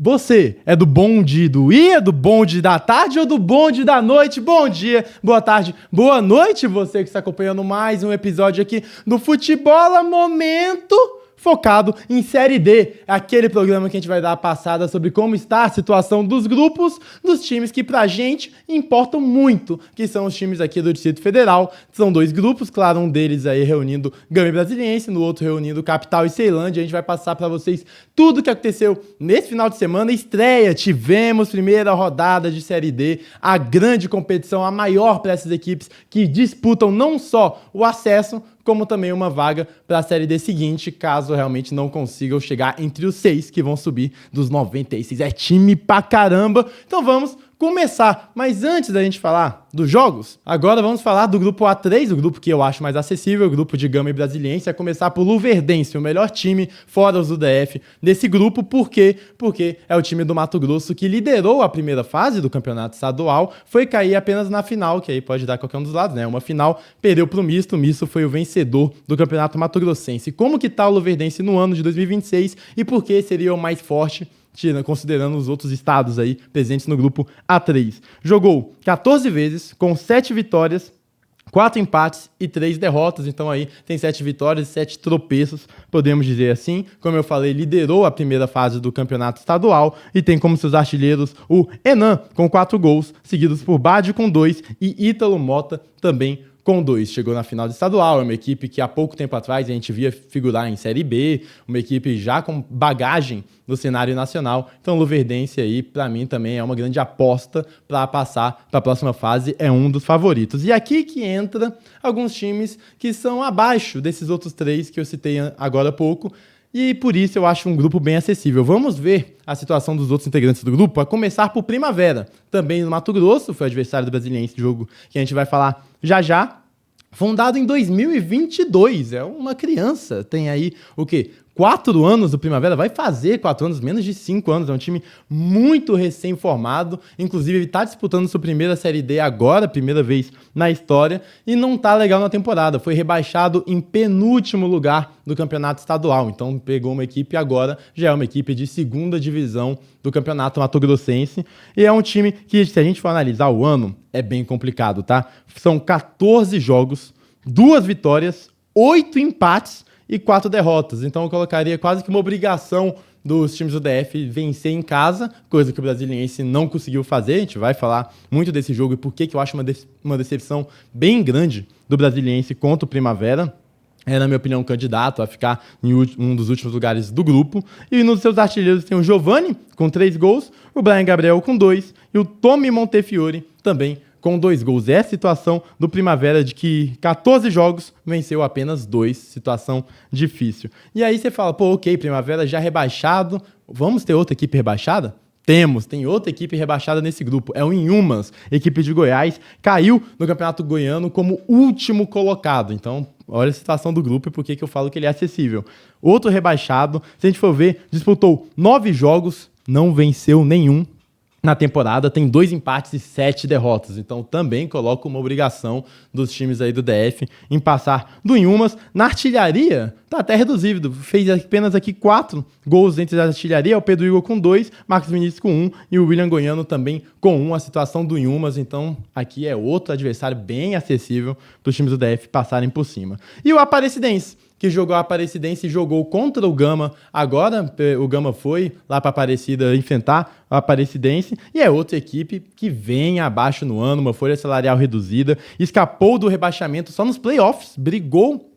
Você é do bonde do I, do bonde da tarde ou do bonde da noite? Bom dia, boa tarde, boa noite, você que está acompanhando mais um episódio aqui do Futebola Momento, focado em Série D, aquele programa que a gente vai dar a passada sobre como está a situação dos grupos dos times que pra gente importam muito, que são os times aqui do Distrito Federal. São dois grupos, claro, um deles aí reunindo Gama e Brasiliense, no outro reunindo Capital e Ceilândia. A gente vai passar pra vocês tudo o que aconteceu nesse final de semana. Estreia, tivemos primeira rodada de Série D, a grande competição, a maior para essas equipes que disputam não só o acesso, como também uma vaga para a Série D seguinte, caso realmente não consigam chegar entre os 6 que vão subir dos 96. É time pra caramba. Então vamos começar. Mas antes da gente falar dos jogos, agora vamos falar do grupo A3, o grupo que eu acho mais acessível, o grupo de Gama e Brasiliense. A começar por Luverdense, o melhor time fora os do DF desse grupo. Por quê? Porque é o time do Mato Grosso que liderou a primeira fase do campeonato estadual, foi cair apenas na final, que aí pode dar qualquer um dos lados, né? Uma final, perdeu pro Misto, o Misto foi o vencedor do campeonato mato-grossense. Como que tá o Luverdense no ano de 2026 e por que seria o mais forte, considerando os outros estados aí presentes no grupo A3. Jogou 14 vezes, com 7 vitórias, 4 empates e 3 derrotas, então aí tem 7 vitórias e 7 tropeços, podemos dizer assim. Como eu falei, liderou a primeira fase do campeonato estadual e tem como seus artilheiros o Enan, com 4 gols, seguidos por Bade com 2 e Ítalo Mota também com 2. Chegou na final do estadual, é uma equipe que há pouco tempo atrás a gente via figurar em Série B, uma equipe já com bagagem no cenário nacional. Então o Luverdense aí, para mim, também é uma grande aposta para passar para a próxima fase, é um dos favoritos. E aqui que entra alguns times que são abaixo desses outros 3 que eu citei agora há pouco, e por isso eu acho um grupo bem acessível. Vamos ver a situação dos outros integrantes do grupo, a começar por Primavera, também no Mato Grosso, foi adversário do Brasiliense, jogo que a gente vai falar já já. Fundado em 2022, é uma criança, tem aí o quê? 4 anos do Primavera, vai fazer 4 anos, menos de 5 anos, é um time muito recém-formado, inclusive ele está disputando sua primeira Série D agora, primeira vez na história, e não tá legal na temporada, foi rebaixado em penúltimo lugar do campeonato estadual, então pegou uma equipe agora, já é uma equipe de segunda divisão do campeonato mato-grossense, e é um time que, se a gente for analisar o ano, é bem complicado, tá? São 14 jogos, 2 vitórias, 8 empates, e 4 derrotas, então eu colocaria quase que uma obrigação dos times do DF vencer em casa, coisa que o Brasiliense não conseguiu fazer. A gente vai falar muito desse jogo e por que eu acho uma decepção bem grande do Brasiliense contra o Primavera. É, na minha opinião, um candidato a ficar em um dos últimos lugares do grupo. E nos seus artilheiros tem o Giovani, com 3 gols, o Brian Gabriel com 2 e o Tommy Montefiore também com 2 gols. É a situação do Primavera de que 14 jogos venceu apenas 2, situação difícil. E aí você fala, pô, ok, Primavera já rebaixado, vamos ter outra equipe rebaixada? Tem outra equipe rebaixada nesse grupo, é o Inhumas, equipe de Goiás, caiu no Campeonato Goiano como último colocado, então olha a situação do grupo e por que eu falo que ele é acessível. Outro rebaixado, se a gente for ver, disputou 9 jogos, não venceu nenhum na temporada, tem 2 empates e 7 derrotas, então também coloco uma obrigação dos times aí do DF em passar do Inhumas. Na artilharia, tá até reduzido, fez apenas aqui 4 gols entre a artilharia, o Pedro Igor com 2, Marcos Vinícius com 1 e o William Goiano também com 1, a situação do Inhumas, então aqui é outro adversário bem acessível para os times do DF passarem por cima. E o Aparecidense, que jogou a Aparecidense e jogou contra o Gama. Agora o Gama foi lá para Aparecida enfrentar a Aparecidense e é outra equipe que vem abaixo no ano, uma folha salarial reduzida, escapou do rebaixamento só nos playoffs, brigou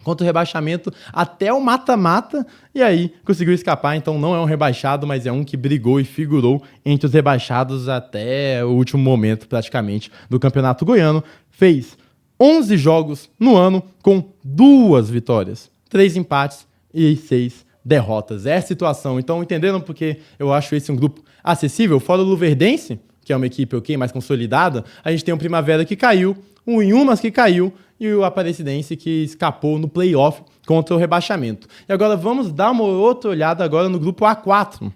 contra o rebaixamento até o mata-mata e aí conseguiu escapar, então não é um rebaixado, mas é um que brigou e figurou entre os rebaixados até o último momento praticamente do Campeonato Goiano. Fez 11 jogos no ano com 2 vitórias, 3 empates e 6 derrotas. É a situação. Então, entenderam porque eu acho esse um grupo acessível? Fora o Luverdense, que é uma equipe mais consolidada, a gente tem o Primavera que caiu, o Inhumas que caiu e o Aparecidense que escapou no playoff contra o rebaixamento. E agora vamos dar uma outra olhada agora no grupo A4.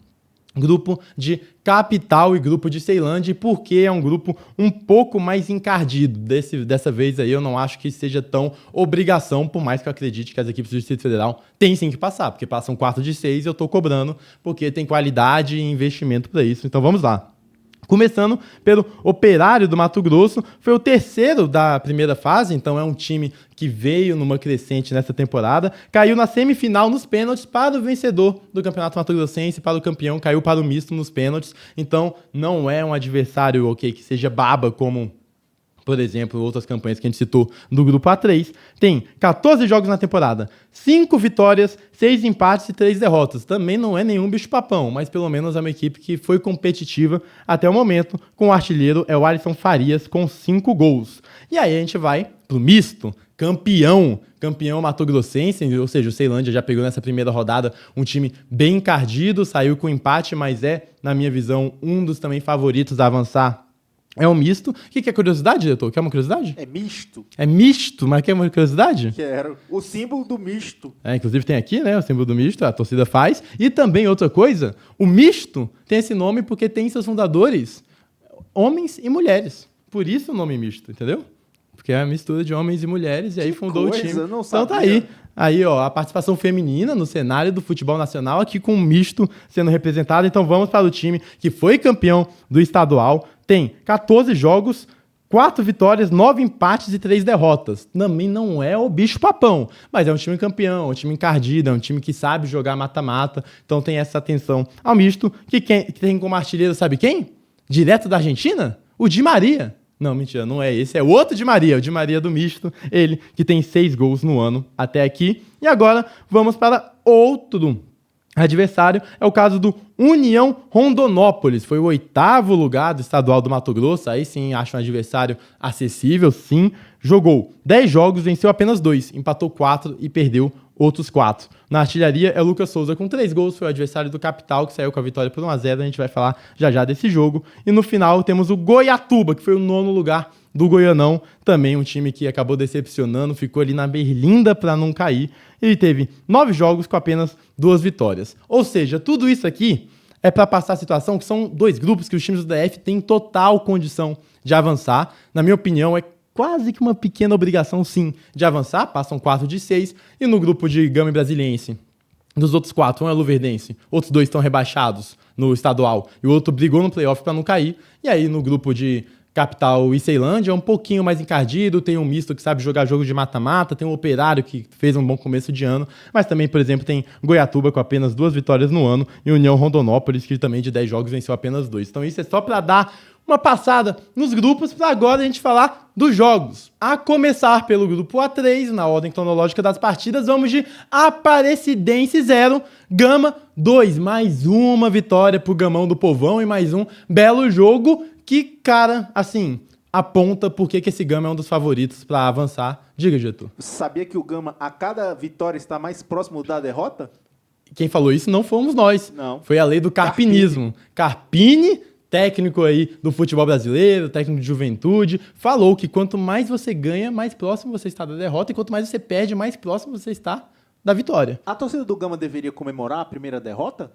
grupo de Capital e grupo de Ceilândia, porque é um grupo um pouco mais encardido. Dessa vez aí eu não acho que seja tão obrigação, por mais que eu acredite que as equipes do Distrito Federal têm sim que passar, porque passam 4 de 6 e eu tô cobrando, porque tem qualidade e investimento para isso. Então vamos lá. Começando pelo Operário do Mato Grosso, foi o terceiro da primeira fase, então é um time que veio numa crescente nessa temporada, caiu na semifinal nos pênaltis para o vencedor do Campeonato Mato Grossense, para o campeão, caiu para o misto nos pênaltis, então não é um adversário que seja baba como, por exemplo, outras campanhas que a gente citou do grupo A3, tem 14 jogos na temporada, 5 vitórias, 6 empates e 3 derrotas. Também não é nenhum bicho-papão, mas pelo menos é uma equipe que foi competitiva até o momento, com o artilheiro é o Alisson Farias, com 5 gols. E aí a gente vai pro misto, campeão mato-grossense, ou seja, o Ceilândia já pegou nessa primeira rodada um time bem encardido, saiu com empate, mas é, na minha visão, um dos também favoritos a avançar. É um misto. O que é curiosidade, diretor? Quer uma curiosidade? É misto. É misto, mas quer uma curiosidade? Quero. O símbolo do misto. Inclusive tem aqui, né, o símbolo do misto, a torcida faz. E também outra coisa, o misto tem esse nome porque tem seus fundadores homens e mulheres. Por isso o nome misto, entendeu? Porque é a mistura de homens e mulheres, e aí fundou o time. Não então tá aí. Aí, ó, a participação feminina no cenário do futebol nacional, aqui com um misto sendo representado. Então vamos para o time que foi campeão do estadual. Tem 14 jogos, 4 vitórias, 9 empates e 3 derrotas. Também não é o bicho-papão, mas é um time campeão, é um time encardido, é um time que sabe jogar mata-mata. Então tem essa atenção ao misto, que tem como artilheiro, sabe quem? Direto da Argentina? O Di Maria. Não, mentira, não é esse, é o outro Di Maria, o Di Maria do misto, ele que tem 6 gols no ano até aqui. E agora vamos para outro adversário, é o caso do União Rondonópolis, foi o 8º lugar do estadual do Mato Grosso, aí sim acho um adversário acessível, sim, jogou 10 jogos, venceu apenas 2, empatou 4 e perdeu outros 4. Na artilharia é o Lucas Souza com 3 gols, foi o adversário do Capital, que saiu com a vitória por 1-0, a gente vai falar já desse jogo. E no final temos o Goiatuba, que foi o 9º lugar do Goianão, também um time que acabou decepcionando, ficou ali na berlinda para não cair. Ele teve 9 jogos com apenas 2 vitórias. Ou seja, tudo isso aqui é para passar a situação que são 2 grupos que os times do DF têm total condição de avançar. Na minha opinião, é quase que uma pequena obrigação, sim, de avançar. Passam 4 de 6. E no grupo de Gama e Brasiliense, dos outros 4, um é Luverdense, outros 2 estão rebaixados no estadual, e o outro brigou no playoff para não cair. E aí no grupo de Capital e Ceilândia é um pouquinho mais encardido, tem um misto que sabe jogar jogo de mata-mata, tem um Operário que fez um bom começo de ano, mas também, por exemplo, tem Goiatuba com apenas 2 vitórias no ano e União Rondonópolis, que também de 10 jogos venceu apenas 2. Então isso é só para dar uma passada nos grupos, para agora a gente falar dos jogos. A começar pelo grupo A3, na ordem cronológica das partidas, vamos de Aparecidense 0, Gama 2. Mais uma vitória pro Gamão do Povão e mais um belo jogo que, cara, assim, aponta por que esse Gama é um dos favoritos para avançar. Diga, Getúlio. Sabia que o Gama, a cada vitória, está mais próximo da derrota? Quem falou isso não fomos nós. Não. Foi a lei do carpinismo. Carpini, técnico aí do futebol brasileiro, técnico de juventude, falou que quanto mais você ganha, mais próximo você está da derrota, e quanto mais você perde, mais próximo você está da vitória. A torcida do Gama deveria comemorar a primeira derrota?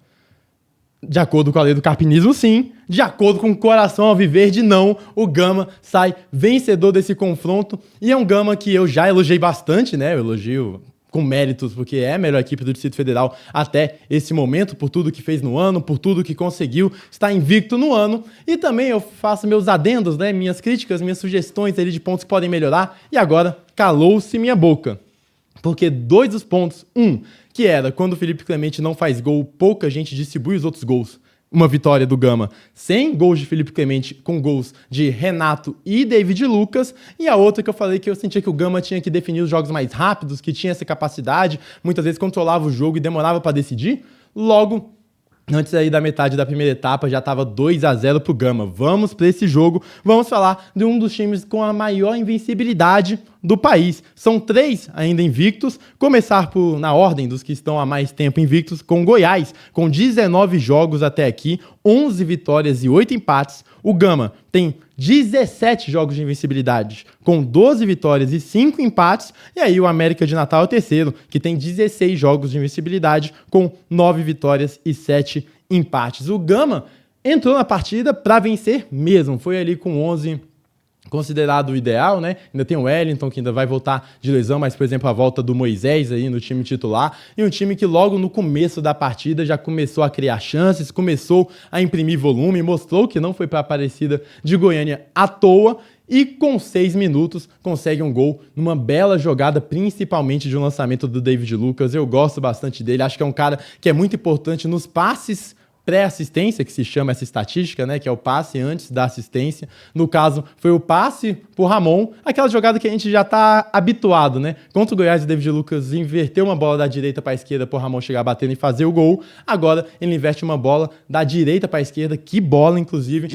De acordo com a lei do carpinismo, sim. De acordo com o coração alviverde, não. O Gama sai vencedor desse confronto. E é um Gama que eu já elogiei bastante, né? Eu elogio com méritos, porque é a melhor equipe do Distrito Federal até esse momento, por tudo que fez no ano, por tudo que conseguiu, está invicto no ano. E também eu faço meus adendos, né? Minhas críticas, minhas sugestões ali de pontos que podem melhorar. E agora, calou-se minha boca. Porque 2 dos pontos, que era quando o Felipe Clemente não faz gol, pouca gente distribui os outros gols. Uma vitória do Gama sem gols de Felipe Clemente, com gols de Renato e David Lucas. E a outra que eu falei que eu sentia que o Gama tinha que definir os jogos mais rápidos, que tinha essa capacidade, muitas vezes controlava o jogo e demorava para decidir. Logo, antes aí da metade da primeira etapa, já estava 2-0 pro Gama. Vamos para esse jogo, vamos falar de um dos times com a maior invencibilidade do país. São 3 ainda invictos, começar na ordem dos que estão há mais tempo invictos, com Goiás, com 19 jogos até aqui, 11 vitórias e 8 empates. O Gama tem 17 jogos de invencibilidade, com 12 vitórias e 5 empates. E aí o América de Natal é o terceiro, que tem 16 jogos de invencibilidade, com 9 vitórias e 7 empates. O Gama entrou na partida para vencer mesmo. Foi ali com 11 considerado o ideal, né? Ainda tem o Wellington, que ainda vai voltar de lesão, mas, por exemplo, a volta do Moisés aí no time titular. E um time que logo no começo da partida já começou a criar chances, começou a imprimir volume, mostrou que não foi para a Aparecida de Goiânia à toa. E com 6 minutos consegue um gol numa bela jogada, principalmente de um lançamento do David Lucas. Eu gosto bastante dele, acho que é um cara que é muito importante nos passes pré-assistência, que se chama essa estatística, né, que é o passe antes da assistência. No caso, foi o passe pro Ramon, aquela jogada que a gente já tá habituado, né? Contra o Goiás, o David Lucas inverteu uma bola da direita para a esquerda pro Ramon chegar batendo e fazer o gol. Agora ele inverte uma bola da direita para a esquerda, que bola, inclusive.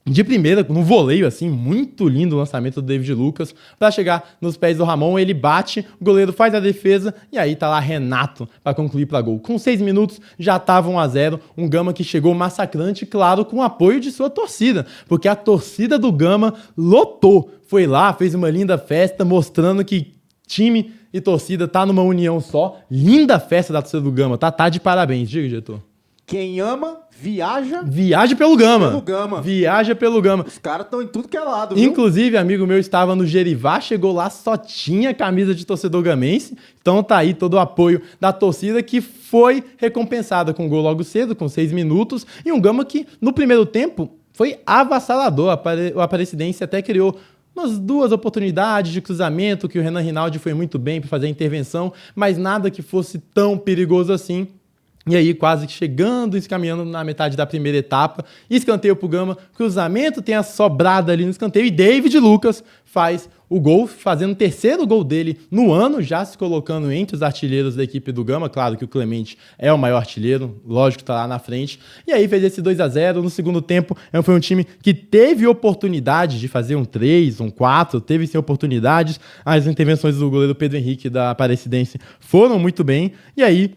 De primeira, no voleio, assim, muito lindo o lançamento do David Lucas. Para chegar nos pés do Ramon, ele bate, o goleiro faz a defesa e aí tá lá Renato para concluir para gol. Com 6 minutos já tava 1-0, um Gama que chegou massacrante, claro, com o apoio de sua torcida, porque a torcida do Gama lotou. Foi lá, fez uma linda festa, mostrando que time e torcida tá numa união só. Linda festa da torcida do Gama, tá de parabéns, diga, diretor. Quem ama, viaja... Viaja pelo Gama. Pelo Gama. Viaja pelo Gama. Os caras estão em tudo que é lado, viu? Inclusive, amigo meu estava no Gerivá, chegou lá, só tinha camisa de torcedor gamense. Então tá aí todo o apoio da torcida, que foi recompensada com um gol logo cedo, com 6 minutos. E um Gama que, no primeiro tempo, foi avassalador. O Aparecidense até criou umas 2 oportunidades de cruzamento, que o Renan Rinaldi foi muito bem para fazer a intervenção, mas nada que fosse tão perigoso assim. E aí, quase que chegando, encaminhando na metade da primeira etapa, escanteio pro Gama, cruzamento, tem a sobrada ali no escanteio, e David Lucas faz o gol, fazendo o 3º gol dele no ano, já se colocando entre os artilheiros da equipe do Gama. Claro que o Clemente é o maior artilheiro, lógico que tá lá na frente. E aí fez esse 2-0. No segundo tempo, foi um time que teve oportunidade de fazer um 3, um 4, teve sim oportunidades. As intervenções do goleiro Pedro Henrique da Aparecidense foram muito bem. E aí,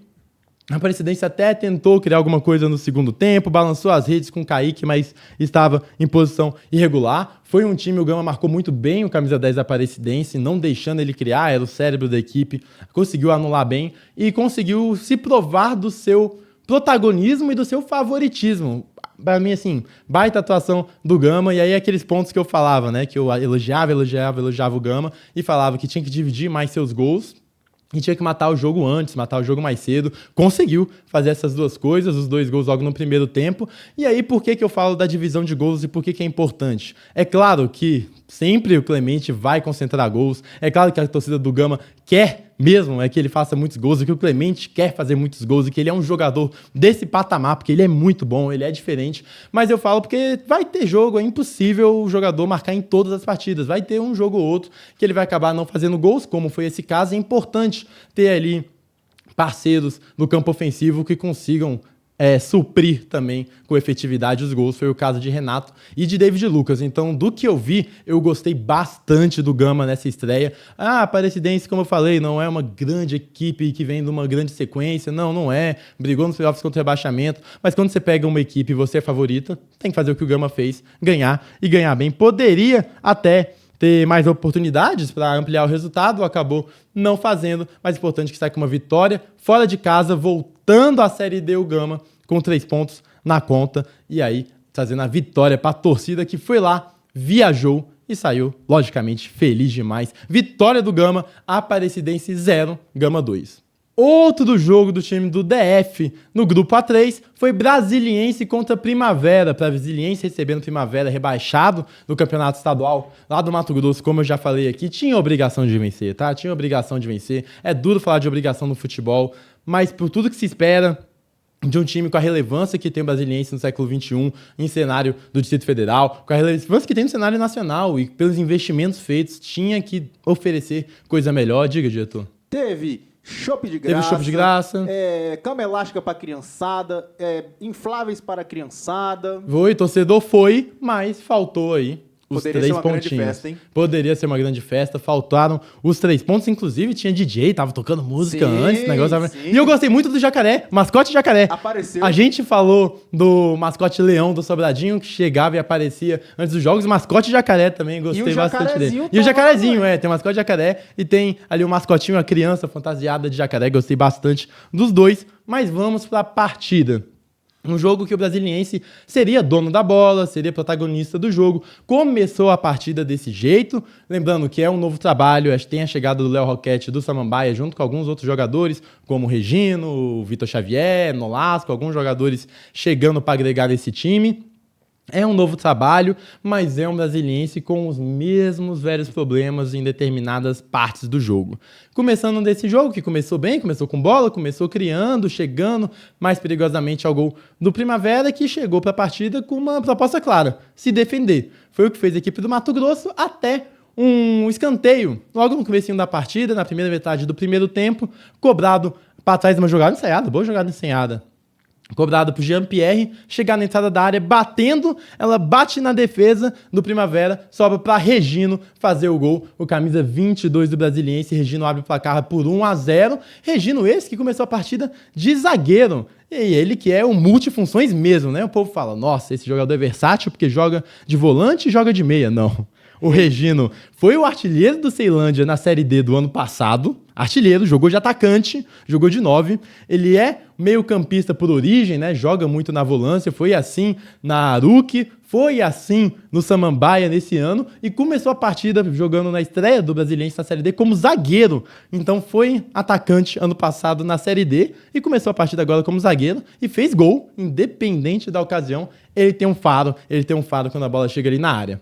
a Aparecidense até tentou criar alguma coisa no segundo tempo, balançou as redes com o Kaique, mas estava em posição irregular. Foi um time, o Gama marcou muito bem o camisa 10 da Aparecidense, não deixando ele criar, era o cérebro da equipe, conseguiu anular bem e conseguiu se provar do seu protagonismo e do seu favoritismo. Para mim, assim, baita atuação do Gama, e aí aqueles pontos que eu falava, né, que eu elogiava o Gama e falava que tinha que dividir mais seus gols, e tinha que matar o jogo antes, matar o jogo mais cedo. Conseguiu fazer essas 2 coisas, os 2 gols logo no primeiro tempo. E aí, por que eu falo da divisão de gols e por que é importante? É claro que sempre o Clemente vai concentrar gols. É claro que a torcida do Gama quer mesmo que ele faça muitos gols, e que o Clemente quer fazer muitos gols, e que ele é um jogador desse patamar, porque ele é muito bom, ele é diferente. Mas eu falo porque vai ter jogo, é impossível o jogador marcar em todas as partidas. Vai ter um jogo ou outro que ele vai acabar não fazendo gols, como foi esse caso. É importante ter ali parceiros no campo ofensivo que consigam suprir também com efetividade os gols. Foi o caso de Renato e de David Lucas. Então, do que eu vi, eu gostei bastante do Gama nessa estreia. A Aparecidense, como eu falei, não é uma grande equipe que vem de uma grande sequência. Não é. Brigou nos playoffs contra o rebaixamento. Mas quando você pega uma equipe e você é favorita, tem que fazer o que o Gama fez, ganhar e ganhar bem. Poderia até ter mais oportunidades para ampliar o resultado, acabou não fazendo, mas é importante que saia com uma vitória fora de casa, voltando à Série D o Gama, com 3 pontos na conta, e aí trazendo a vitória para a torcida que foi lá, viajou e saiu, logicamente, feliz demais. Vitória do Gama, Aparecidense 0, Gama 2. Outro jogo do time do DF no grupo A3 foi Brasiliense contra Primavera. Brasiliense recebendo Primavera, rebaixado no campeonato estadual lá do Mato Grosso, como eu já falei aqui. Tinha obrigação de vencer, tá? Tinha obrigação de vencer. É duro falar de obrigação no futebol, mas por tudo que se espera de um time com a relevância que tem o Brasiliense no século XXI, em cenário do Distrito Federal, com a relevância que tem no cenário nacional e pelos investimentos feitos, tinha que oferecer coisa melhor. Diga, diretor. Teve chopp de graça. Teve chopp de graça. Cama elástica para criançada. Infláveis para criançada. Torcedor foi, mas faltou aí os Poderia 3 ser uma pontinhos. grande festa, hein? Poderia ser uma grande festa, faltaram os 3 pontos, inclusive tinha DJ, tava tocando música antes, o negócio tava... E eu gostei muito do Jacaré, mascote Jacaré. Apareceu. A gente falou do mascote Leão do Sobradinho, que chegava e aparecia antes dos jogos, mascote Jacaré também, gostei bastante dele. E o Jacarezinho, tem o mascote Jacaré e tem ali o mascotinho, a criança fantasiada de Jacaré, gostei bastante dos 2, mas vamos pra partida. Um jogo que o Brasiliense seria dono da bola, seria protagonista do jogo. Começou a partida desse jeito. Lembrando que é um novo trabalho, tem a chegada do Léo Roquette do Samambaia, junto com alguns outros jogadores, como o Regino, o Vitor Xavier, Nolasco, alguns jogadores chegando para agregar nesse time. É um novo trabalho, mas é um Brasiliense com os mesmos velhos problemas em determinadas partes do jogo. Começando desse jogo, que começou bem, começou com bola, começou criando, chegando mais perigosamente ao gol do Primavera, que chegou para a partida com uma proposta clara, se defender. Foi o que fez a equipe do Mato Grosso até um escanteio, logo no comecinho da partida, na primeira metade do primeiro tempo, cobrado para trás de uma jogada ensaiada, boa jogada ensaiada. Cobrado por Jean-Pierre, chegar na entrada da área, batendo, ela bate na defesa do Primavera, sobra para Regino fazer o gol, o camisa 22 do Brasiliense. Regino abre o placar por 1-0. Regino esse que começou a partida de zagueiro. E ele que é o multifunções mesmo, né? O povo fala, nossa, esse jogador é versátil porque joga de volante e joga de meia. Não. O Regino foi o artilheiro do Ceilândia na Série D do ano passado. Artilheiro, jogou de atacante, jogou de 9. Ele é meio-campista por origem, né? Joga muito na volância. Foi assim na Aruque, foi assim no Samambaia nesse ano. E começou a partida jogando na estreia do Brasiliense na Série D como zagueiro. Então foi atacante ano passado na Série D e começou a partida agora como zagueiro e fez gol, independente da ocasião. Ele tem um faro quando a bola chega ali na área.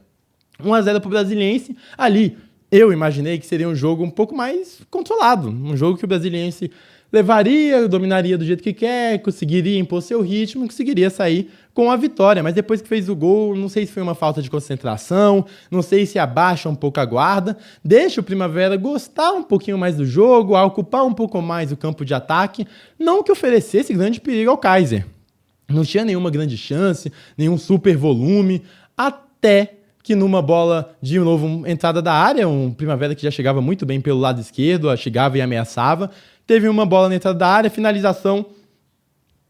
1-0 pro Brasiliense. Ali, eu imaginei que seria um jogo um pouco mais controlado. Um jogo que o Brasiliense levaria, dominaria do jeito que quer, conseguiria impor seu ritmo, conseguiria sair com a vitória. Mas depois que fez o gol, não sei se foi uma falta de concentração, não sei se abaixa um pouco a guarda, deixa o Primavera gostar um pouquinho mais do jogo, a ocupar um pouco mais o campo de ataque, não que oferecesse grande perigo ao Kaiser. Não tinha nenhuma grande chance, nenhum super volume, até que numa bola de novo entrada da área, um Primavera que já chegava muito bem pelo lado esquerdo, chegava e ameaçava, teve uma bola na entrada da área, finalização,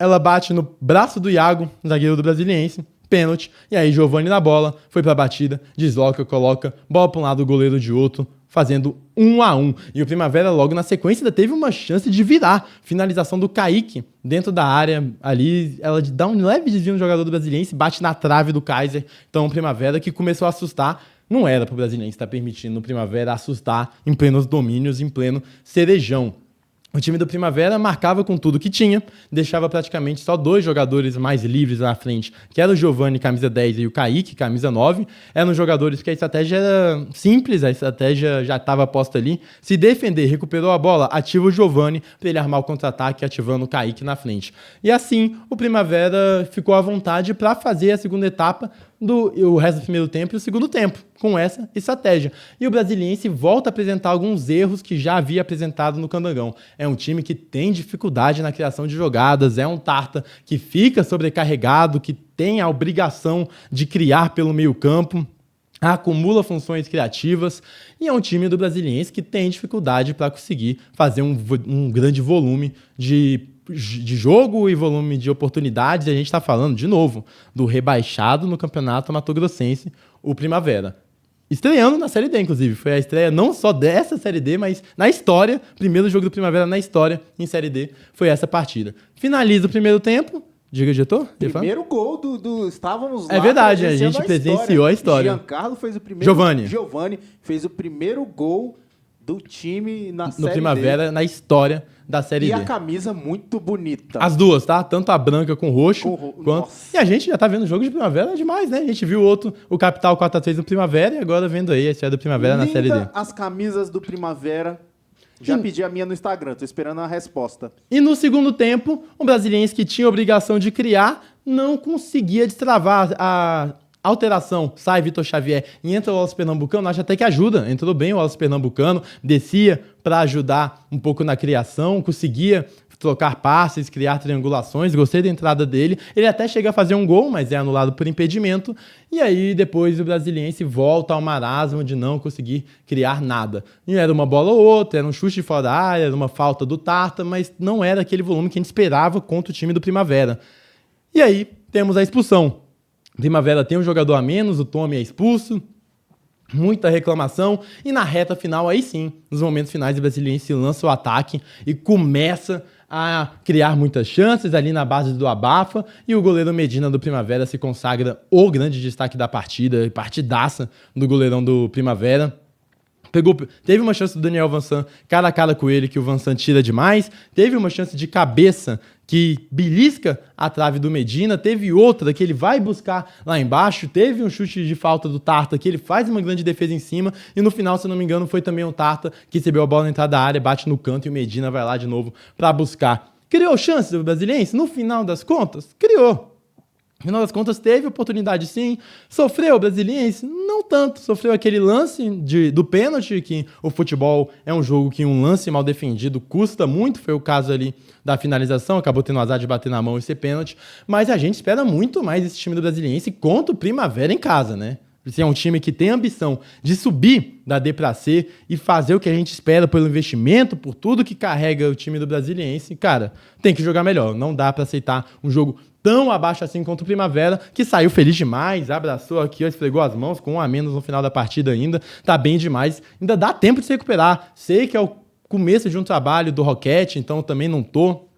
ela bate no braço do Iago, zagueiro do Brasiliense, pênalti, e aí Giovani na bola, foi pra batida, desloca, coloca, bola pra um lado, o goleiro de outro, fazendo 1-1. E o Primavera logo na sequência ainda teve uma chance de virar. Finalização do Kaique dentro da área ali, ela dá um leve desvio no jogador do Brasiliense, bate na trave do Kaiser. Então o Primavera que começou a assustar. Não era pro Brasiliense estar permitindo o Primavera assustar em plenos domínios, em pleno cerejão. O time do Primavera marcava com tudo que tinha, deixava praticamente só 2 jogadores mais livres na frente, que era o Giovani, camisa 10, e o Kaique, camisa 9. Eram jogadores que a estratégia era simples, a estratégia já estava posta ali. Se defender, recuperou a bola, ativa o Giovani para ele armar o contra-ataque, ativando o Kaique na frente. E assim, o Primavera ficou à vontade para fazer a segunda etapa, o resto do primeiro tempo e o segundo tempo, com essa estratégia. E o Brasiliense volta a apresentar alguns erros que já havia apresentado no Candangão. É um time que tem dificuldade na criação de jogadas, é um Tarta que fica sobrecarregado, que tem a obrigação de criar pelo meio campo, acumula funções criativas, e é um time do Brasiliense que tem dificuldade para conseguir fazer um grande volume de jogo e volume de oportunidades. A gente está falando, de novo, do rebaixado no Campeonato Mato Grossense, o Primavera. Estreando na Série D, inclusive. Foi a estreia não só dessa Série D, mas na história. Primeiro jogo do Primavera na história em Série D foi essa partida. Finaliza o primeiro tempo. Diga, diretor. Primeiro gol do estávamos lá. É verdade, a gente presenciou a história. Giancarlo fez o primeiro. Giovani fez o primeiro gol do time na Série D. No Primavera, na história da Série D. E a camisa muito bonita. As duas, tá? Tanto a branca com roxo, quanto... Nossa. E a gente já tá vendo o jogo de Primavera demais, né? A gente viu o Capital 4-3 no Primavera e agora vendo aí a história do Primavera na Série D. As camisas do Primavera. Já pedi a minha no Instagram, tô esperando a resposta. E no segundo tempo, o Brasiliense que tinha a obrigação de criar, não conseguia destravar a alteração. Sai Vitor Xavier e entra o Wallace Pernambucano, acho até que ajuda. Entrou bem o Wallace Pernambucano, descia para ajudar um pouco na criação, conseguia trocar passes, criar triangulações, gostei da entrada dele. Ele até chega a fazer um gol, mas é anulado por impedimento. E aí depois o Brasiliense volta ao marasmo de não conseguir criar nada. E era uma bola ou outra, era um chute de fora da área, era uma falta do Tarta, mas não era aquele volume que a gente esperava contra o time do Primavera. E aí temos a expulsão. Primavera tem um jogador a menos, o Tommy é expulso, muita reclamação, e na reta final, aí sim, nos momentos finais, o Brasiliense lança o ataque e começa a criar muitas chances ali na base do abafa, e o goleiro Medina do Primavera se consagra o grande destaque da partida, partidaça do goleirão do Primavera. Teve uma chance do Daniel Vansan cara a cara com ele, que o Vansan tira demais. Teve uma chance de cabeça que belisca a trave do Medina. Teve outra que ele vai buscar lá embaixo. Teve um chute de falta do Tarta, que ele faz uma grande defesa em cima. E no final, se eu não me engano, foi também o Tarta que recebeu a bola na entrada da área, bate no canto e o Medina vai lá de novo para buscar. Criou chance do Brasiliense? No final das contas, criou. No final das contas, teve oportunidade sim. Sofreu o Brasiliense? Não tanto. Sofreu aquele lance do pênalti, que o futebol é um jogo que um lance mal defendido custa muito. Foi o caso ali da finalização, acabou tendo o azar de bater na mão e ser pênalti. Mas a gente espera muito mais esse time do Brasiliense contra o Primavera em casa, né? Se é um time que tem ambição de subir da D pra C e fazer o que a gente espera pelo investimento, por tudo que carrega o time do Brasiliense, cara, tem que jogar melhor. Não dá pra aceitar um jogo tão abaixo assim contra o Primavera, que saiu feliz demais, abraçou aqui, esfregou as mãos, com um a menos no final da partida ainda, tá bem demais. Ainda dá tempo de se recuperar. Sei que é o começo de um trabalho do Roquete, então também não tô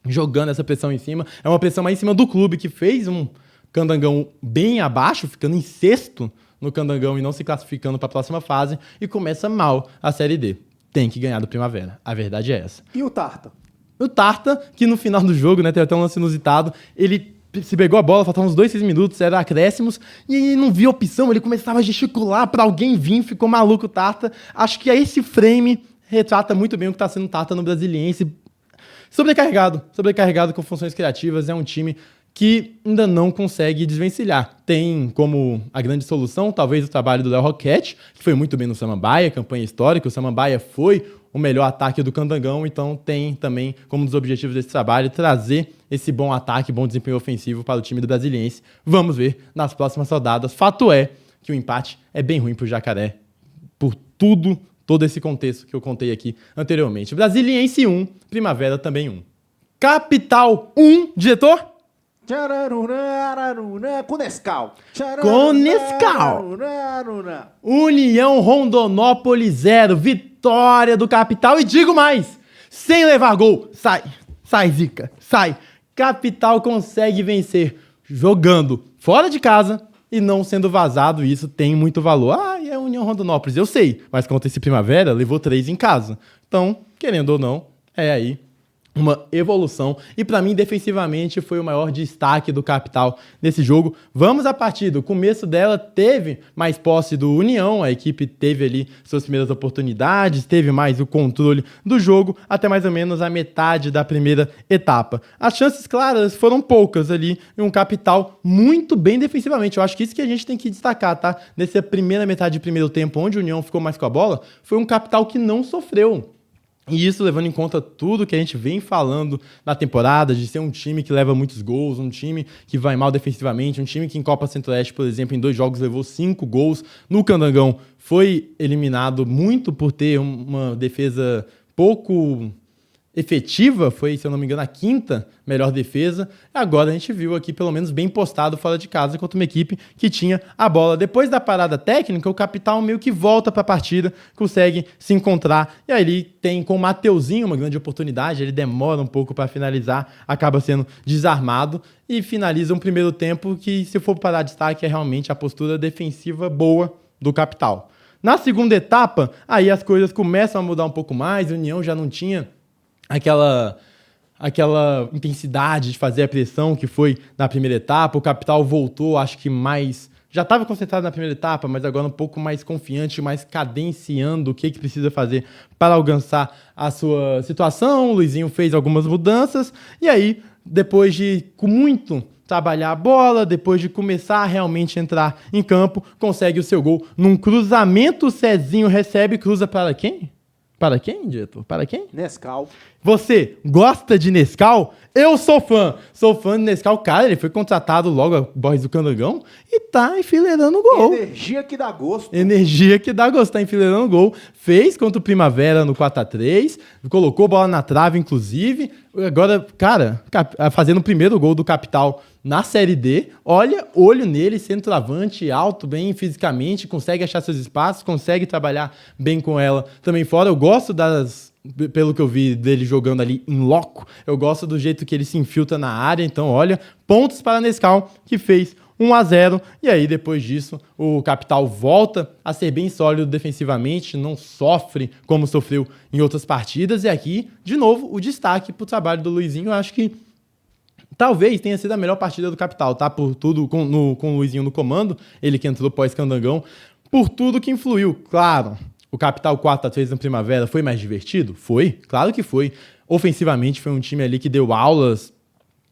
jogando essa pressão em cima. É uma pressão mais em cima do clube, que fez um Candangão bem abaixo, ficando em sexto no Candangão e não se classificando para a próxima fase, e começa mal a Série D. Tem que ganhar do Primavera. A verdade é essa. E o Tarta? O Tarta, que no final do jogo, né, teve até um lance inusitado, ele se pegou a bola, faltavam uns 2-3 minutos, era acréscimos, e ele não via opção, ele começava a gesticular para alguém vir, ficou maluco o Tarta. Acho que esse frame retrata muito bem o que está sendo o Tarta no Brasiliense. Sobrecarregado com funções criativas, é um time que ainda não consegue desvencilhar. Tem como a grande solução, talvez, o trabalho do Léo Roquete, que foi muito bem no Samambaia, campanha histórica. O Samambaia foi o melhor ataque do Candangão, então tem também como um dos objetivos desse trabalho trazer esse bom ataque, bom desempenho ofensivo para o time do Brasiliense. Vamos ver nas próximas rodadas. Fato é que o empate é bem ruim para o Jacaré, por todo esse contexto que eu contei aqui anteriormente. Brasiliense 1, Primavera também 1. Capital 1, diretor? Com Nescau. Com Nescau. União Rondonópolis 0. Vitória do Capital. E digo mais, sem levar gol. Sai, Zica. Sai. Capital consegue vencer jogando fora de casa e não sendo vazado. Isso tem muito valor. É a União Rondonópolis, eu sei. Mas contra esse Primavera, levou 3 em casa. Então, querendo ou não, é aí uma evolução, e para mim defensivamente foi o maior destaque do Capital nesse jogo. Vamos à partida. O começo dela teve mais posse do União, a equipe teve ali suas primeiras oportunidades, teve mais o controle do jogo até mais ou menos a metade da primeira etapa. As chances claras foram poucas ali, e um Capital muito bem defensivamente. Eu acho que isso que a gente tem que destacar, tá? Nessa primeira metade de primeiro tempo, onde o União ficou mais com a bola, foi um Capital que não sofreu. E isso levando em conta tudo que a gente vem falando na temporada, de ser um time que leva muitos gols, um time que vai mal defensivamente, um time que em Copa Centro-Oeste, por exemplo, em 2 jogos levou 5 gols. No Candangão foi eliminado muito por ter uma defesa pouco efetiva, foi, se eu não me engano, a 5ª melhor defesa. Agora a gente viu aqui, pelo menos, bem postado fora de casa contra uma equipe que tinha a bola. Depois da parada técnica, o Capital meio que volta para a partida, consegue se encontrar, e aí ele tem com o Mateuzinho uma grande oportunidade, ele demora um pouco para finalizar, acaba sendo desarmado e finaliza um primeiro tempo que, se for para dar destaque, é realmente a postura defensiva boa do Capital. Na segunda etapa, aí as coisas começam a mudar um pouco mais, a União já não tinha aquela intensidade de fazer a pressão que foi na primeira etapa. O Capital voltou, acho que mais... Já estava concentrado na primeira etapa, mas agora um pouco mais confiante, mais cadenciando o que precisa fazer para alcançar a sua situação. O Luizinho fez algumas mudanças, e aí, depois de com muito trabalhar a bola, depois de começar a realmente entrar em campo, consegue o seu gol num cruzamento. O Cezinho recebe, cruza para quem? Para quem, diretor? Para quem? Nescau. Você gosta de Nescau? Eu sou fã. Sou fã de Nescau. Cara, ele foi contratado logo a Borges do Candangão e tá enfileirando o gol. Energia que dá gosto. Energia que dá gosto. Tá enfileirando o gol. Fez contra o Primavera no 4-3. Colocou bola na trave, inclusive. Agora, cara, fazendo o primeiro gol do Capital na Série D, olha, olho nele, centroavante, alto, bem fisicamente, consegue achar seus espaços, consegue trabalhar bem com ela também fora. Eu gosto pelo que eu vi dele jogando ali em loco, eu gosto do jeito que ele se infiltra na área. Então, olha, pontos para Nescau, que fez 1-0, e aí depois disso o Capital volta a ser bem sólido defensivamente, não sofre como sofreu em outras partidas, e aqui, de novo, o destaque pro trabalho do Luizinho. Eu acho que talvez tenha sido a melhor partida do Capital, tá? Por tudo, com o Luizinho no comando, ele que entrou pós-Candangão, por tudo que influiu. Claro, o Capital 4-3 na Primavera foi mais divertido? Foi, claro que foi. Ofensivamente foi um time ali que deu aulas,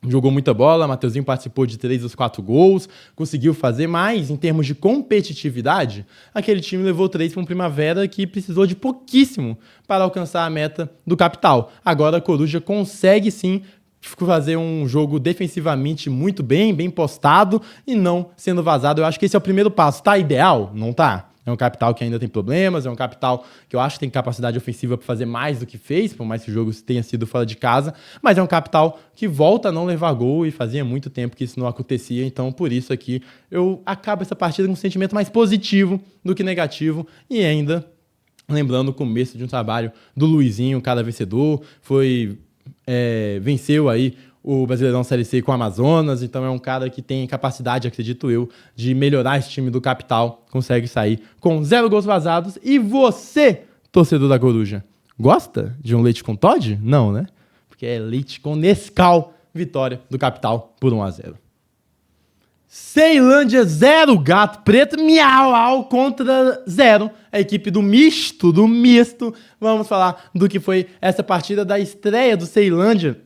jogou muita bola, Mateuzinho participou de 3 dos 4 gols, conseguiu fazer, mas em termos de competitividade, aquele time levou 3 para um Primavera que precisou de pouquíssimo para alcançar a meta do Capital. Agora a Coruja consegue sim fazer um jogo defensivamente muito bem postado e não sendo vazado. Eu acho que esse é o primeiro passo. Tá ideal? Não tá. É um Capital que ainda tem problemas, é um Capital que eu acho que tem capacidade ofensiva para fazer mais do que fez, por mais que o jogo tenha sido fora de casa, mas é um Capital que volta a não levar gol e fazia muito tempo que isso não acontecia. Então, por isso aqui, eu acabo essa partida com um sentimento mais positivo do que negativo, e ainda lembrando o começo de um trabalho do Luizinho, cada vencedor, venceu aí o Brasileirão Série C com o Amazonas, então é um cara que tem capacidade, acredito eu, de melhorar esse time do Capital, consegue sair com 0 gols vazados. E você, torcedor da Coruja, gosta de um leite com Toddy? Não, né? Porque é leite com Nescau, vitória do Capital por 1-0. Ceilândia 0, Gato Preto, miau, contra 0. A equipe do misto. Vamos falar do que foi essa partida da estreia do Ceilândia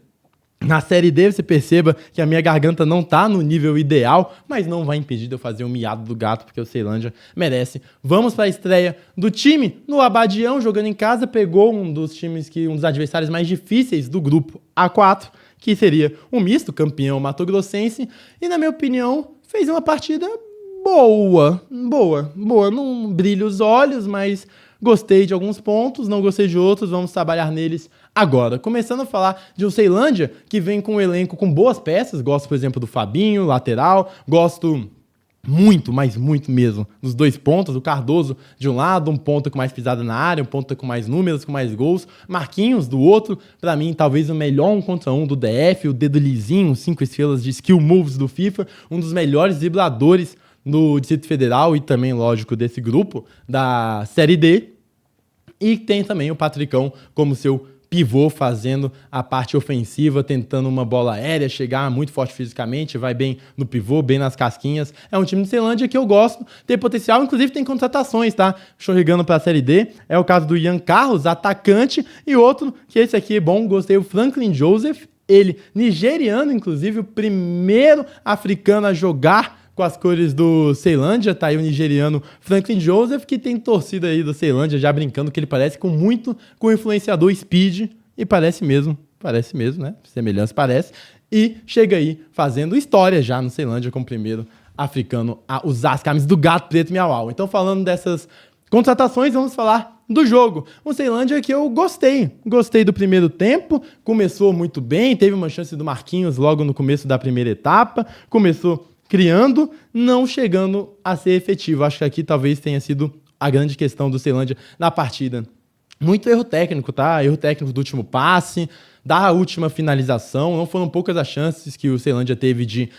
na Série D. Você perceba que a minha garganta não tá no nível ideal, mas não vai impedir de eu fazer um miado do gato, porque o Ceilândia merece. Vamos para a estreia do time no Abadião, jogando em casa. Pegou um dos adversários mais difíceis do grupo A4, que seria o misto, campeão mato-grossense, e na minha opinião fez uma partida boa. Não brilha os olhos, mas gostei de alguns pontos, não gostei de outros, vamos trabalhar neles agora. Começando a falar de um Ceilândia que vem com um elenco com boas peças. Gosto, por exemplo, do Fabinho, lateral. Gosto muito, mas muito mesmo, dos 2 pontas. O Cardoso de um lado, um ponta com mais pisada na área, um ponta com mais números, com mais gols. Marquinhos do outro, pra mim, talvez o melhor 1 contra 1 do DF, o dedo lisinho, 5 estrelas de skill moves do FIFA, um dos melhores dribladores no Distrito Federal e também, lógico, desse grupo da Série D. E tem também o Patricão como seu pivô, fazendo a parte ofensiva, tentando uma bola aérea, chegar muito forte fisicamente, vai bem no pivô, bem nas casquinhas. É um time de Ceilândia que eu gosto, tem potencial, inclusive tem contratações, tá? Chorrigando pra Série D. É o caso do Ian Carlos, atacante, e outro, que esse aqui é bom, gostei, o Franklin Joseph, ele nigeriano, inclusive, o primeiro africano a jogar com as cores do Ceilândia. Tá aí o nigeriano Franklin Joseph, que tem torcida aí do Ceilândia, já brincando que ele parece com o influenciador Speed, e parece mesmo, né? Semelhança parece. E chega aí fazendo história já no Ceilândia como primeiro africano a usar as camisas do Gato Preto Miau. Então, falando dessas contratações, vamos falar do jogo. O Ceilândia que eu gostei do primeiro tempo, começou muito bem, teve uma chance do Marquinhos logo no começo da primeira etapa, começou criando, não chegando a ser efetivo. Acho que aqui talvez tenha sido a grande questão do Ceilândia na partida. Muito erro técnico, tá? Erro técnico do último passe, da última finalização. Não foram poucas as chances que o Ceilândia teve de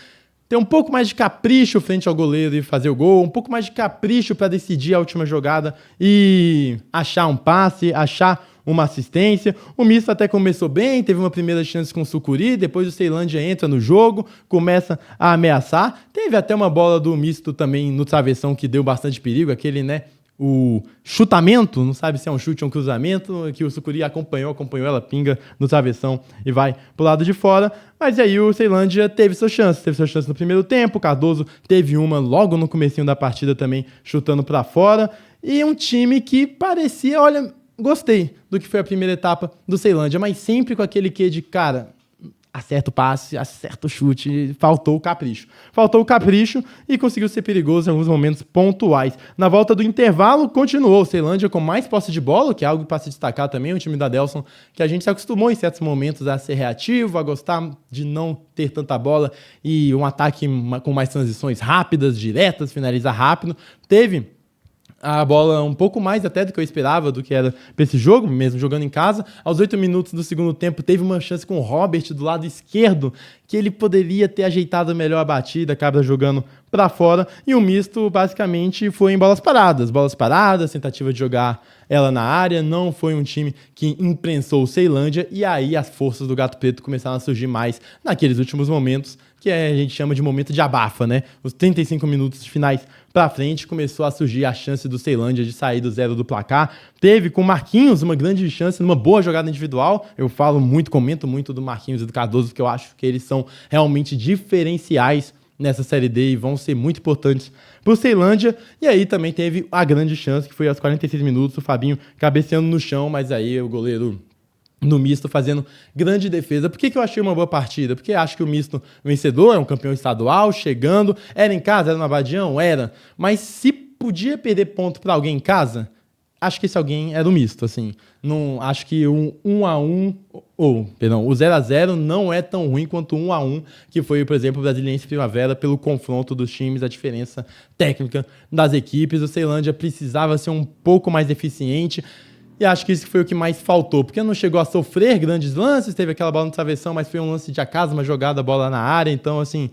ter um pouco mais de capricho frente ao goleiro e fazer o gol, um pouco mais de capricho para decidir a última jogada e achar um passe, achar uma assistência. O misto até começou bem, teve uma primeira chance com o Sucuri, depois o Ceilândia entra no jogo, começa a ameaçar. Teve até uma bola do misto também no travessão que deu bastante perigo, aquele, né, o chutamento, não sabe se é um chute ou um cruzamento, que o Sucuri acompanhou, ela pinga no travessão e vai pro lado de fora. Mas aí o Ceilândia teve sua chance no primeiro tempo, o Cardoso teve uma logo no comecinho da partida também, chutando para fora, e um time que parecia, olha, gostei do que foi a primeira etapa do Ceilândia, mas sempre com aquele quê de, cara, acerta o passe, acerta o chute, faltou o capricho. Faltou o capricho e conseguiu ser perigoso em alguns momentos pontuais. Na volta do intervalo, continuou o Ceilândia com mais posse de bola, que é algo para se destacar também, o time da Delson, que a gente se acostumou em certos momentos a ser reativo, a gostar de não ter tanta bola e um ataque com mais transições rápidas, diretas, finalizar rápido. Teve a bola um pouco mais até do que eu esperava, do que era para esse jogo, mesmo jogando em casa. Aos 8 minutos do segundo tempo, teve uma chance com o Robert do lado esquerdo, que ele poderia ter ajeitado melhor a batida, acaba jogando para fora. E o misto, basicamente, foi em bolas paradas. Bolas paradas, tentativa de jogar ela na área. Não foi um time que imprensou o Ceilândia. E aí as forças do Gato Preto começaram a surgir mais naqueles últimos momentos, que a gente chama de momento de abafa, né? Os 35 minutos finais pra frente, começou a surgir a chance do Ceilândia de sair do zero do placar. Teve com o Marquinhos uma grande chance, numa boa jogada individual. Eu comento muito do Marquinhos e do Cardoso, porque eu acho que eles são realmente diferenciais nessa Série D e vão ser muito importantes pro Ceilândia. E aí também teve a grande chance, que foi aos 46 minutos, o Fabinho cabeceando no chão, mas aí o goleiro no misto fazendo grande defesa. Por que eu achei uma boa partida? Porque acho que o misto vencedor é um campeão estadual, chegando, era em casa, era no Abadião? Era. Mas se podia perder ponto para alguém em casa, acho que esse alguém era o misto, assim. Não, acho que o 0x0 não é tão ruim quanto o 1x1, que foi, por exemplo, o Brasiliense Primavera, pelo confronto dos times, a diferença técnica das equipes. O Ceilândia precisava ser um pouco mais eficiente, e acho que isso foi o que mais faltou, porque não chegou a sofrer grandes lances, teve aquela bola no travessão, mas foi um lance de acaso, uma jogada, bola na área, então, assim,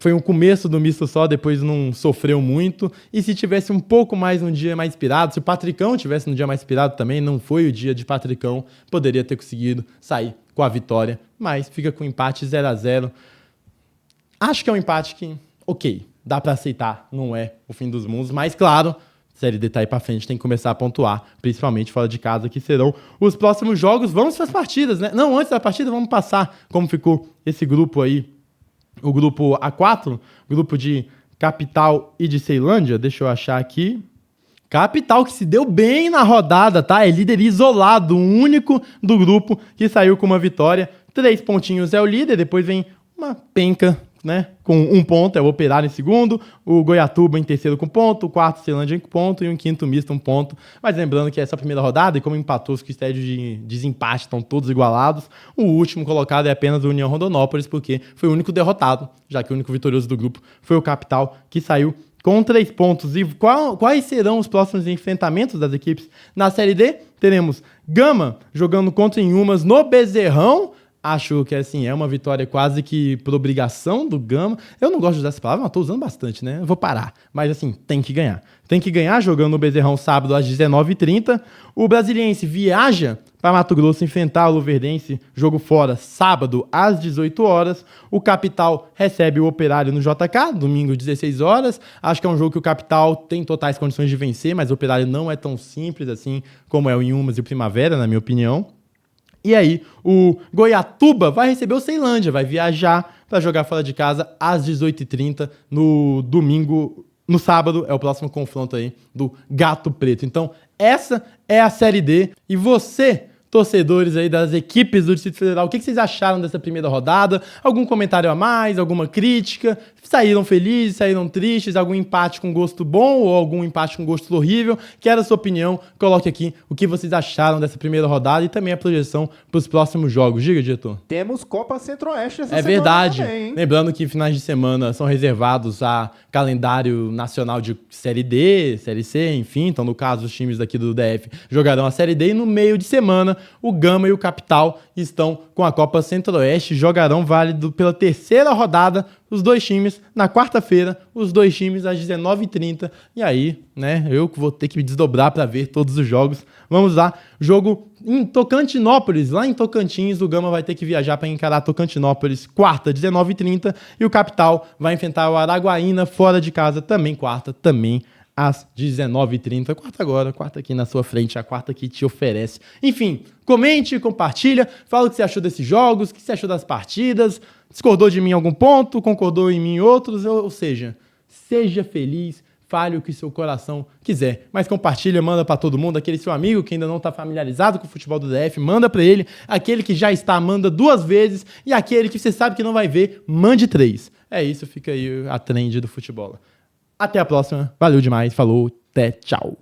foi um começo do misto só, depois não sofreu muito. E se tivesse um pouco mais um dia mais inspirado, se o Patricão tivesse um dia mais inspirado também, não foi o dia de Patricão, poderia ter conseguido sair com a vitória, mas fica com empate 0x0. Acho que é um empate que, ok, dá pra aceitar, não é o fim dos mundos, mas claro, Série D tá aí pra frente, tem que começar a pontuar, principalmente fora de casa, que serão os próximos jogos. Vamos para as partidas, né? Não, antes da partida, vamos passar como ficou esse grupo aí, o grupo A4, grupo de Capital e de Ceilândia. Deixa eu achar aqui. Capital que se deu bem na rodada, tá? É líder isolado, o único do grupo que saiu com uma vitória. 3 pontinhos é o líder, depois vem uma penca, né, com 1 ponto, é o Operário em segundo, o Goiatuba em terceiro com ponto, o quarto Ceilândia com ponto e o quinto misto 1 ponto. Mas lembrando que essa primeira rodada, e como empatou, os critérios de desempate estão todos igualados, o último colocado é apenas o União Rondonópolis, porque foi o único derrotado, já que o único vitorioso do grupo foi o Capital, que saiu com 3 pontos. E quais serão os próximos enfrentamentos das equipes na Série D? Teremos Gama jogando contra Inhumas no Bezerrão. Acho que assim, é uma vitória quase que por obrigação do Gama. Eu não gosto de usar essa palavra, mas estou usando bastante, né? Eu vou parar. Mas assim, tem que ganhar. Tem que ganhar jogando no Bezerrão sábado às 19h30. O Brasiliense viaja para Mato Grosso enfrentar o Luverdense, jogo fora, sábado às 18 horas. O Capital recebe o Operário no JK, domingo 16 horas. Acho que é um jogo que o Capital tem totais condições de vencer, mas o Operário não é tão simples assim como é o Inhumas e o Primavera, na minha opinião. E aí, o Goiatuba vai receber o Ceilândia, vai viajar para jogar fora de casa às 18h30 no domingo. No sábado é o próximo confronto aí do Gato Preto. Então, essa é a Série D. E você, torcedores aí das equipes do Distrito Federal, o que vocês acharam dessa primeira rodada? Algum comentário a mais? Alguma crítica? Saíram felizes? Saíram tristes? Algum empate com gosto bom ou algum empate com gosto horrível? Quero a sua opinião. Coloque aqui o que vocês acharam dessa primeira rodada e também a projeção para os próximos jogos. Diga, diretor. Temos Copa Centro-Oeste essa semana. É verdade. Também, hein? Lembrando que finais de semana são reservados a calendário nacional de Série D, Série C, enfim. Então, no caso, os times daqui do DF jogarão a Série D e no meio de semana o Gama e o Capital estão com a Copa Centro-Oeste, jogarão válido pela terceira rodada, os dois times na quarta-feira, os dois times às 19h30, e aí, né, eu vou ter que me desdobrar para ver todos os jogos. Vamos lá, jogo em Tocantinópolis, lá em Tocantins, o Gama vai ter que viajar para encarar Tocantinópolis, quarta, 19h30, e o Capital vai enfrentar o Araguaína fora de casa, também quarta, também às 19h30, quarta aqui na sua frente, a quarta que te oferece. Enfim, comente, compartilha, fala o que você achou desses jogos, o que você achou das partidas, discordou de mim em algum ponto, concordou em mim em outros, ou seja, seja feliz, fale o que seu coração quiser. Mas compartilha, manda pra todo mundo. Aquele seu amigo que ainda não tá familiarizado com o futebol do DF, manda pra ele. Aquele que já está, manda 2 vezes. E aquele que você sabe que não vai ver, mande 3. É isso, fica aí a trend do futebol. Até a próxima. Valeu demais. Falou. Até. Tchau.